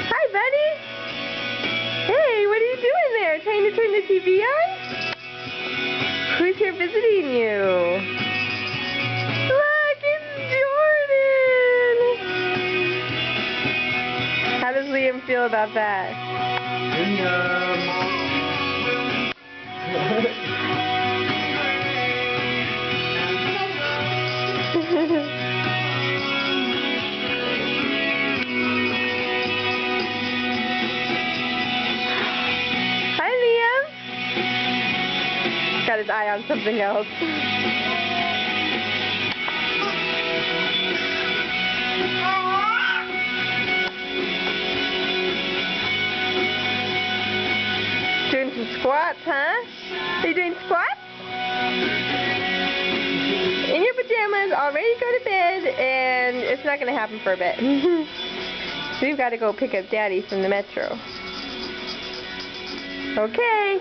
Hi, buddy. Hey, what are you doing there? Trying to turn the TV on? Who's here visiting you? Look, it's Jordan. How does Liam feel about that? Hi, Liam. Got his eye on something else. Doing some squats, huh? Are you doing squats? In your pajamas, all ready to go to bed, and it's not going to happen for a bit. We've got to go pick up Daddy from the metro. Okay.